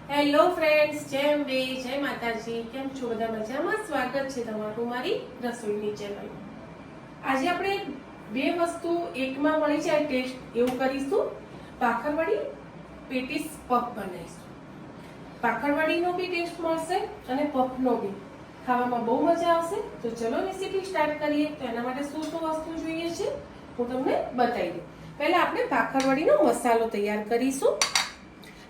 Hello friends, જય અંબે, જય માતાજી. કેમ છો બધા? મજામાં? સ્વાગત છે તમારું મારી રસોઈની ચેનલ. આજે આપણે બે વસ્તુ એકમાં મળી જાય ટેસ્ટ એવું કરીશું. ભાખરવડી પેટીસ પફ બનાવીશું. ભાખરવડીનો બી ટેસ્ટ મળશે અને પફનો બી. ખાવામાં બહુ મજા આવશે. તો ચલો રેસીપી સ્ટાર્ટ કરીએ. તો એના માટે શું શું વસ્તુ જોઈએ છે હું તમને બતાવી દઉં. પહેલા આપણે ભાખરવડીનો મસાલો તૈયાર કરીશું.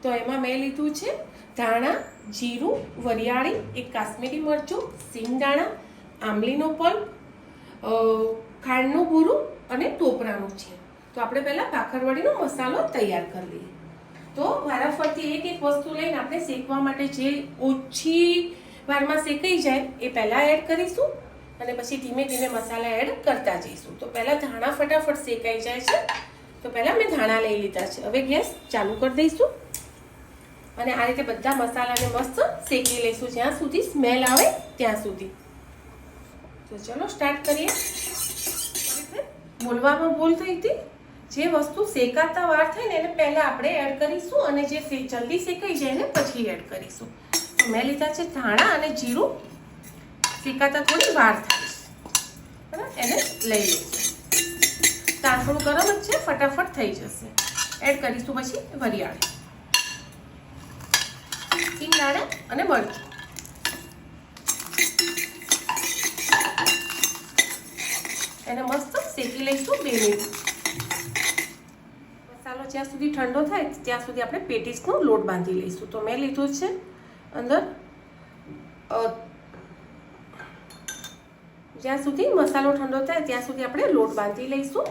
તો એમાં મેં લીધું છે ધાણા, જીરું, વરિયાળી, એક કાશ્મીરી મરચું, સિંગદાણા, આંબલીનો પલ્પ, ખાંડનું ભૂરું અને ટોપરાનું છે. તો આપણે પહેલાં ભાખરવડીનો મસાલો તૈયાર કરી લઈએ. તો વારાફરતી એક એક વસ્તુ લઈને આપણે શેકવા માટે જે ઓછી વારમાં શેકાઈ જાય એ પહેલાં એડ કરીશું અને પછી ધીમે ધીમે મસાલા એડ કરતા જઈશું. તો પહેલાં ધાણા ફટાફટ શેકાઈ જાય છે. તો પહેલાં મેં ધાણા લઈ લીધા છે. હવે ગેસ ચાલુ કરી દઈશું અને આ રીતે બધા મસાલાને મસ્ત શેકી લઈશું જ્યાં સુધી સ્મેલ આવે ત્યાં સુધી. તો ચલો સ્ટાર્ટ કરીએ. બોલવામાં ભૂલ થઈ હતી. જે વસ્તુ શેકાતા વાર થાય ને એને પહેલા આપણે એડ કરીશું અને જે જલ્દી શેકાઈ જાય ને પછી એડ કરીશું. તો મેં લીધા છે ધાણા અને જીરું. શેકાતા થોડી વાર થાય બરાબર, એને લઈ લઈશું. તાર થોડું ગરમ જ છે, ફટાફટ થઈ જશે. એડ કરીશું પછી વરિયાળી, સિંગદાણા અને મરચું. એને મસ્ત શેકી લઈશું 2 મિનિટ. મસાલો જ્યાં સુધી ઠંડો થાય ત્યાં સુધી આપણે પેટીસનો લોટ બાંધી લઈશું. તો મેં લીધું છે અંદર જ્યાં સુધી મસાલો ઠંડો થાય ત્યાં સુધી આપણે લોટ બાંધી લઈશું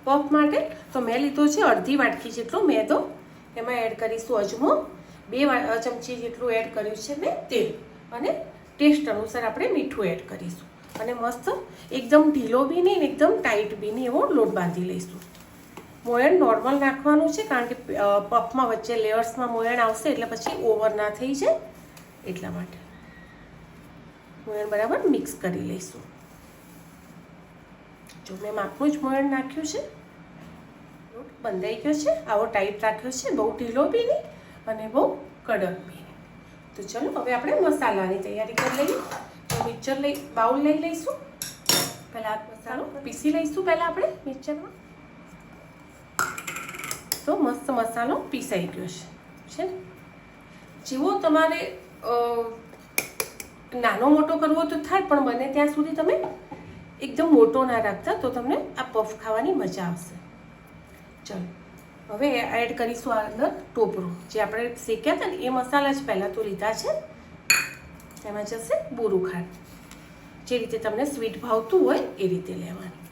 પફ માટે. તો મેં લીધો છે અડધી વાટકી જેટલો મેદો. એમાં એડ કરીશું અજમો, 2 ચમચી જેટલું એડ કર્યું છે મેં તેલ, અને ટેસ્ટ અનુસાર આપણે મીઠું એડ કરીશું. અને મસ્ત એકદમ ઢીલો બી નહીં એકદમ ટાઈટ બી નહીં એવો લોટ બાંધી લઈશું. મોયણ નોર્મલ નાખવાનું છે કારણ કે પફમાં વચ્ચે લેયર્સમાં મોયણ આવશે એટલે પછી ઓવર ના થઈ જાય એટલા માટે મોયણ બરાબર મિક્સ કરી લઈશું. જો મેં માપનું જ મોયણ નાખ્યું છે. લોટ બંધાઈ ગયો છે. આવો ટાઈટ રાખ્યો છે, બહુ ઢીલો બી નહીં અને બહુ કડક બી. તો ચલો હવે આપણે મસાલાની તૈયારી કરી લઈએ. તો મિક્સર બાઉલ લઈ લઈશું. પહેલાં મસાલો પીસી લઈશું. પહેલાં આપણે મિક્સરમાં તો મસ્ત મસાલો પીસાઈ ગયો છે ને. જેવો તમારે નાનો મોટો કરવો તો થાય, પણ બને ત્યાં સુધી તમે એકદમ મોટો ના રાખતા તો તમને આ પફ ખાવાની મજા આવશે. ચલો હવે એડ કરીશું આ અંદર ટોપરું. જે આપણે શેક્યા હતા ને એ મસાલા જ પહેલાં તો લીધા છે. એમાં જશે બોરું ખાંડ. જે રીતે તમને સ્વીટ ભાવતું હોય એ રીતે લેવાની.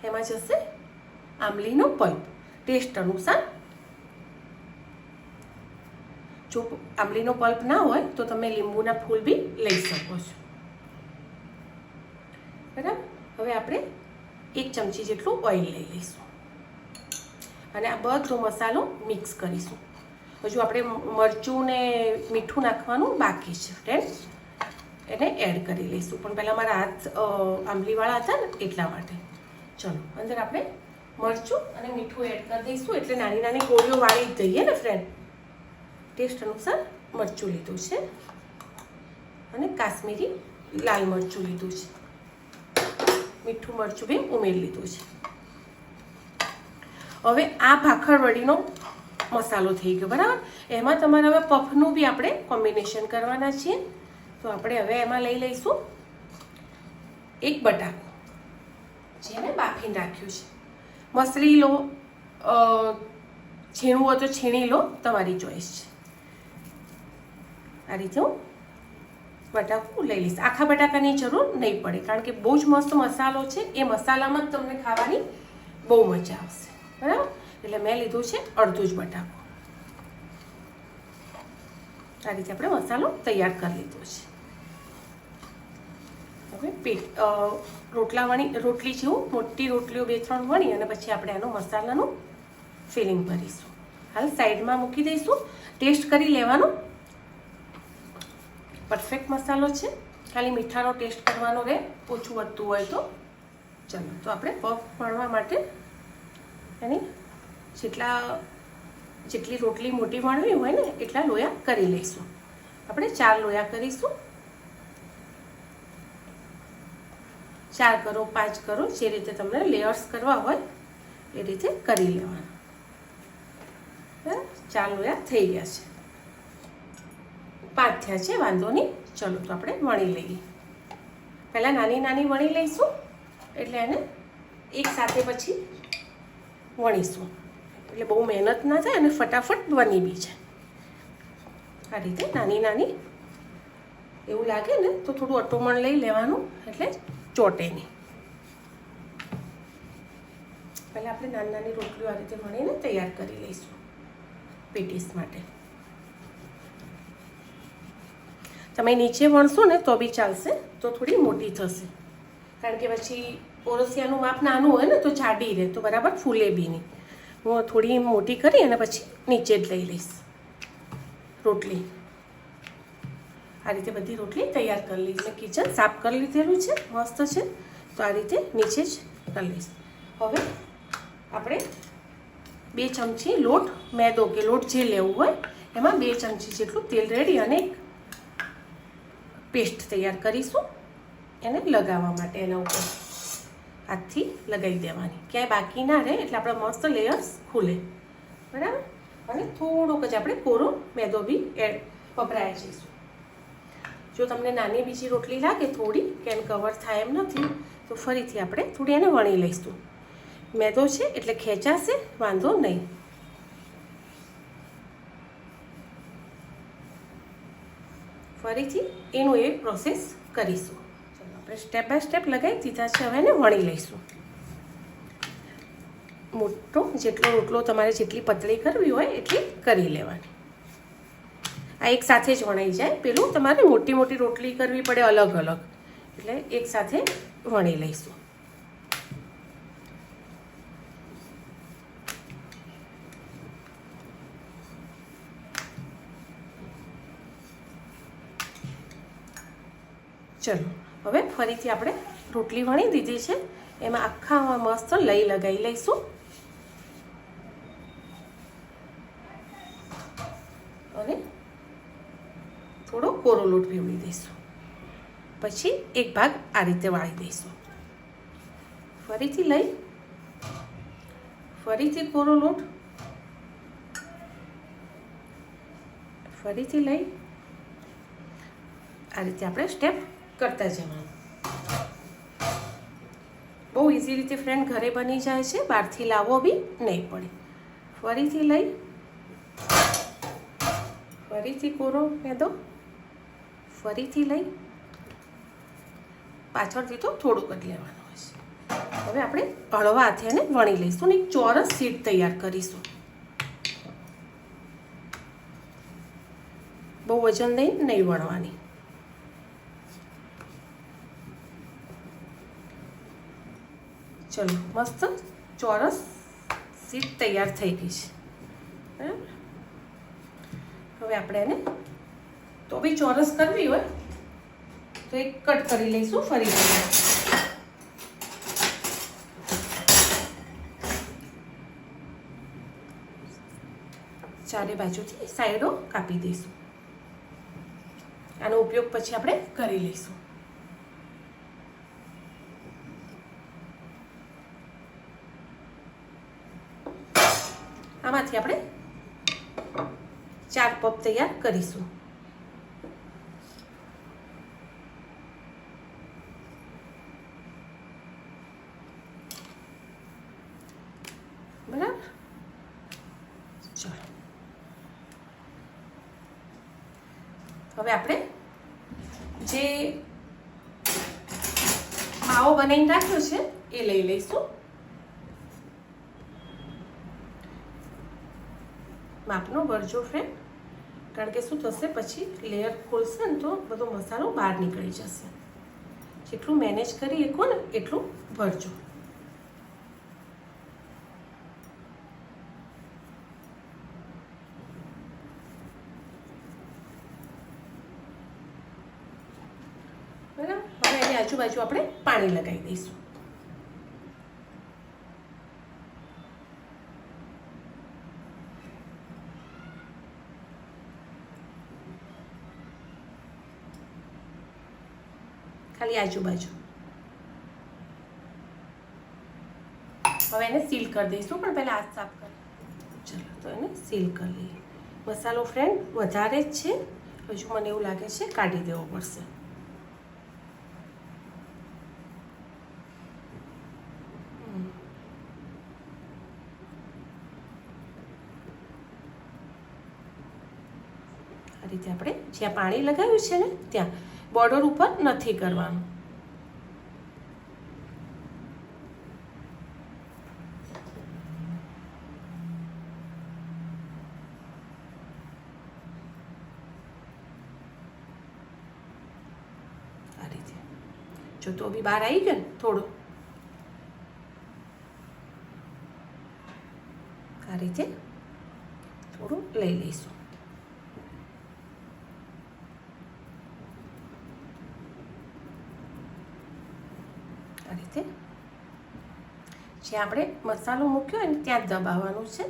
એમાં જશે આંબલીનો પલ્પ ટેસ્ટ અનુસાર. જો આંબલીનો પલ્પ ના હોય તો તમે લીંબુના ફૂલ બી લઈ શકો છો. બરાબર. હવે આપણે 1 ચમચી જેટલું ઓઇલ લઈ લઈશું અને આ બધો મસાલો મિક્સ કરીશું. હજુ આપણે મરચું ને મીઠું નાખવાનું બાકી છે ફ્રેન્ડ. એને એડ કરી લઈશું, પણ પહેલાં મારા હાથ આંબલીવાળા હતા ને એટલા માટે. ચલો અંદર આપણે મરચું અને મીઠું એડ કરી દઈશું. એટલે નાની નાની ગોળીઓ વાળી દઈએ ને ફ્રેન્ડ. ટેસ્ટ અનુસાર મરચું લીધું છે અને કાશ્મીરી લાલ મરચું લીધું છે. મીઠું મરચું બી ઉમેરી લીધું છે. હવે આ ભાખરવડીનો મસાલો થઈ ગયો બરાબર. એમાં તમારે હવે પફનું બી આપણે કોમ્બિનેશન કરવાના છીએ. તો આપણે હવે એમાં લઈ લઈશું 1 બટાકું જે મેં બાફીને રાખ્યું છે. મસળી લો, છીણવું હોય તો છીણી લો, તમારી ચોઈસ છે. આ રીતે હું બટાકું લઈ લઈશ. આખા બટાકાની જરૂર નહીં પડે કારણ કે બહુ જ મસ્ત મસાલો છે. એ મસાલામાં જ તમને ખાવાની બહુ મજા આવશે બરાબર. એટલે મેં લીધું છે અડધું જ બટાકું. આ રીતે આપણે મસાલો તૈયાર કરી લીધો છે. હવે રોટલી જેવું મોટી રોટલીઓ 2-3 વણી અને પછી આપણે આનો મસાલાનું ફિલિંગ ભરીશું. હાલ સાઈડમાં મૂકી દઈશું. ટેસ્ટ કરી લેવાનો. પરફેક્ટ મસાલો છે. ખાલી મીઠાનો ટેસ્ટ કરવાનો રહે, ઓછું વધતું હોય તો. ચલો તો આપણે પફ વણવા માટે એની જેટલા જેટલી રોટલી મોટી વણવી હોય ને એટલા લોયા કરી લઈશું. આપણે 4 લોયા કરીશું. 4 કરો, 5 કરો, જે રીતે તમને લેયર્સ કરવા હોય એ રીતે કરી લેવાનું. 4 લોયા થઈ ગયા છે. 5 થયા છે, વાંધો નહીં. ચલો તો આપણે વણી લઈએ. પહેલાં નાની નાની વણી લઈશું એટલે એને એક સાથે પછી વણીશું, એટલે બહુ મહેનત ના થાય અને ફટાફટ બની બી છે. આ રીતે નાની નાની એવું લાગે ને તો થોડું અટોમણ લઈ લેવાનું, એટલે ચોટે નહીં. પહેલાં આપણે નાની નાની રોટલીઓ આ રીતે વણીને તૈયાર કરી લઈશું પેટીસ માટે. તમે નીચે વણશો ને તો બી ચાલશે, તો થોડી મોટી થશે, કારણ કે પછી ઓરસિયાનું માપ નાનું હોય ને તો જાડી રહે, તો બરાબર ફૂલે બી નહીં. હું થોડી મોટી કરી અને પછી નીચે જ લઈ લઈશ રોટલી. આ રીતે બધી રોટલી તૈયાર કરી લઈશ. મેં કિચન સાફ કરી લીધેલું છે, મસ્ત છે, તો આ રીતે નીચે જ કરી લઈશ. હવે આપણે 2 ચમચી લોટ, મેદો કે લોટ જે લેવું હોય એમાં 2 ચમચી જેટલું તેલ રેડી અને એક પેસ્ટ તૈયાર કરીશું. એને લગાવવા માટે એના ઉપર હાથથી લગાવી દેવાની, ક્યાંય બાકી ના રહે, એટલે આપણે મસ્ત લેયર્સ ખુલે. બરાબર. અને થોડોક જ આપણે કોરો મેદો બી વપરાય જઈશું. જો તમને નાની બીજી રોટલી લાગે થોડી કેમ કવર થાય એમ નથી, તો ફરીથી આપણે થોડી એને વણી લઈશું. મેદો છે એટલે ખેંચાશે, વાંધો નહીં. ફરીથી એનું એ પ્રોસેસ કરીશું. ચાલો આપણે સ્ટેપ બાય સ્ટેપ લગાવી દીધા છે. હવે એને વણી લઈશું. મોટો જેટલો રોટલો તમારે જેટલી પતળી કરવી હોય એટલી કરી લેવાની. આ એક સાથે જ વણાઈ જાય. પેલું તમારે મોટી મોટી રોટલી કરવી પડે અલગ અલગ, એટલે એક સાથે વણી લઈશું. ચલો હવે ફરીથી આપણે રોટલી વણી દીધી છે, એમાં આખા મસ્ત લઈ લગાવી લઈશું. અને થોડો કોરો લોટ ભેળવી દઈશું. પછી એક ભાગ આ રીતે વાળી દઈશું. ફરીથી લઈ, ફરીથી કોરો લોટ, ફરીથી લઈ, આ રીતે આપણે સ્ટેપ કરતા જવાનું. બહુ ઇઝી રીતે ફ્રેન્ડ ઘરે બની જાય છે, બહારથી લાવવો બી નહીં પડે. ફરીથી લઈ, ફરીથી કોરો મેદો, ફરીથી લઈ, પાછળથી તો થોડુંક જ લેવાનું હોય છે. હવે આપણે હળવા હાથે એને વણી લઈશું અને એક ચોરસ શીટ તૈયાર કરીશું. બહુ વજન લઈને નહીં વણવાની. ચલો મસ્ત ચોરસ શીટ તૈયાર થઈ ગઈ છે. બરાબર. હવે આપણે એને તો બી ચોરસ કરવી હોય તો એક કટ કરી લઈશું ફરીથી. ચારે બાજુથી સાઈડો કાપી દઈશું. આનો ઉપયોગ પછી આપણે કરી લઈશું. આમાંથી આપણે 4 પપ તૈયાર કરીશું. બરાબર. ચલો હવે આપણે જે માવો બનાવીને રાખ્યો છે એ લઈ લઈશું. માપનો ભરજો ફ્રેન્ડ, કારણ કે શું થશે પછી લેયર ખોલશે ને તો બધો મસાલો બહાર નીકળી જશે. જેટલું મેનેજ કરી શકો ને એટલું ભરજો. બરાબર. હવે એની આજુબાજુ આપણે પાણી લગાવી દઈશું. ખાલી આજુબાજુ. હવે એને સીલ કરી દઈશું, પણ પહેલાં હાથ સાફ કરી. ચલો તો એને સીલ કરી લઈએ. મસાલો ફ્રેન્ડ વધારે જ છે, હજુ મને એવું લાગે છે કાઢી દેવો પડશે. આ રીતે આપણે જ્યાં પાણી લગાવ્યું છે ને ત્યાં બોર્ડર ઉપર નથી કરવાનું. આ રીતે જો તો બી બહાર આવી ગયો ને થોડું, આ રીતે થોડું લઈ લઈશું. આ રીતે જ્યાં આપણે મસાલો મૂક્યો હોય ને ત્યાં જ દબાવવાનું છે.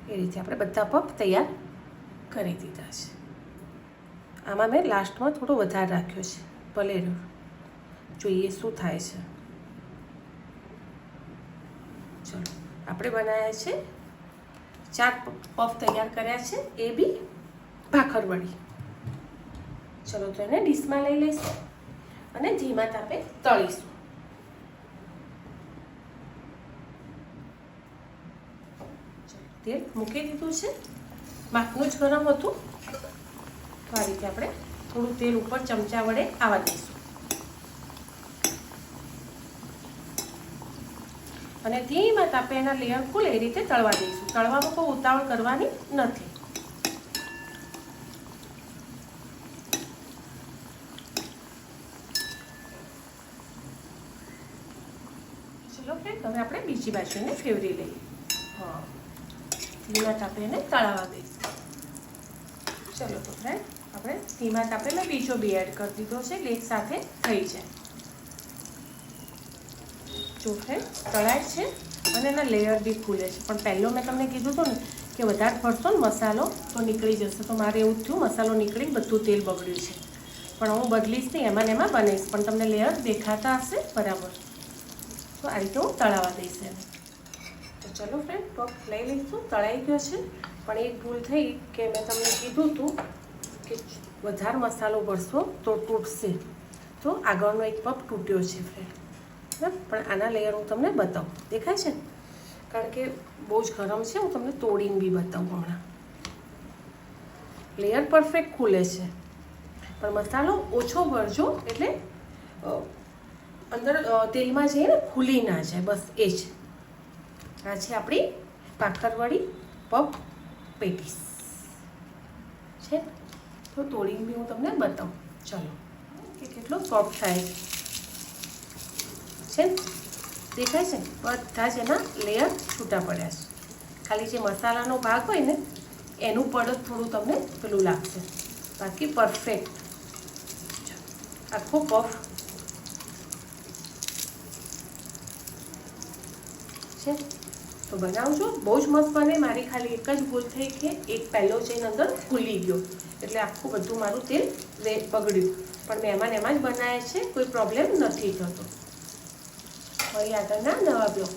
એ રીતે આપણે બધા પફ તૈયાર કરી દીધા છે. આમાં મેં લાસ્ટમાં થોડો વધારે રાખ્યો છે, ભલે જોઈએ શું થાય છે. ચલો આપણે બનાવ્યા છે 4 પફ તૈયાર કર્યા છે, એ બી ભાખરવડી. ચલો તો એને ડીશમાં લઈ લઈશું અને ધીમા તાપે તળીશું. તેલ મૂકી દીધું છે, માપનું જ ગરમ હતું. તો આ રીતે આપણે થોડું તેલ ઉપર ચમચા વડે આવવા દઈશું અને ધીમા તાપે એના લેયર ફૂલ એ રીતે તળવા દઈશું. તળવામાં કોઈ ઉતાવળ કરવાની નથી. ચલો ફ્રેન્ડ, હવે આપણે બીજી બાજુને ફેવરી લઈએ. હા, ધીમા તાપે એને તળાવવા દઈશું. ચલો તો ફ્રેન્ડ, આપણે ધીમા તાપે મેં બીજો બી એડ કરી દીધો છે, એક સાથે થઈ જાય. જો ફ્રેન્ડ તળાય છે અને એના લેયર બી ખુલે છે. પણ પહેલો મેં તમને કીધું હતું ને કે વધારે પડશો ને મસાલો તો નીકળી જશે. તો મારે એવું થયું, મસાલો નીકળી બધું તેલ બગડ્યું છે. પણ હું બદલીશ નહીં, એમાં ને એમાં બનાવીશ. પણ તમને લેયર દેખાતા હશે બરાબર. તો આ રીતે હું તળાવવા દઈશ એને. તો ચલો ફ્રેન્ડ, પફ લઈ લઈશું. તળાઈ ગયો છે, પણ એક ભૂલ થઈ કે મેં તમને કીધું હતું કે વધારે મસાલો ભરશો તો તૂટશે. તો આગળનો એક પફ તૂટ્યો છે ફ્રેન્ડ. પણ આના લેયર હું તમને બતાવું. દેખાય છે? કારણ કે બહુ જ ગરમ છે, હું તમને તોડીને બી બતાવું હમણાં. લેયર પરફેક્ટ ખુલે છે, પણ મસાલો ઓછો ભરજો એટલે અંદર તેલમાં જઈને ખુલી ના જાય. બસ એ જ. આ છે આપણી ભાખરવડી પફ પેટીસ છે. તો તોડીને બી હું તમને બતાવું. ચલો કે કેટલો સોફ્ટ થાય છે. દેખાય છે? બધા જ એના લેયર છૂટા પડ્યા છે. ખાલી જે મસાલાનો ભાગ હોય ને એનું પડ થોડું તમને પેલું લાગશે, બાકી પરફેક્ટ આખો પફ છે. તો બનાવજો, બહુ જ મસ્ત બને. મારી ખાલી એક જ ભૂલ થઈ કે એક પહેલો ચેન અંદર ખુલી ગયો એટલે આખું બધું મારું તેલ બગડ્યું. પણ મેં એમાં જ બનાવ્યા છે, કોઈ પ્રોબ્લેમ નથી થતો. ફરી આગળના નવા બ્લોગ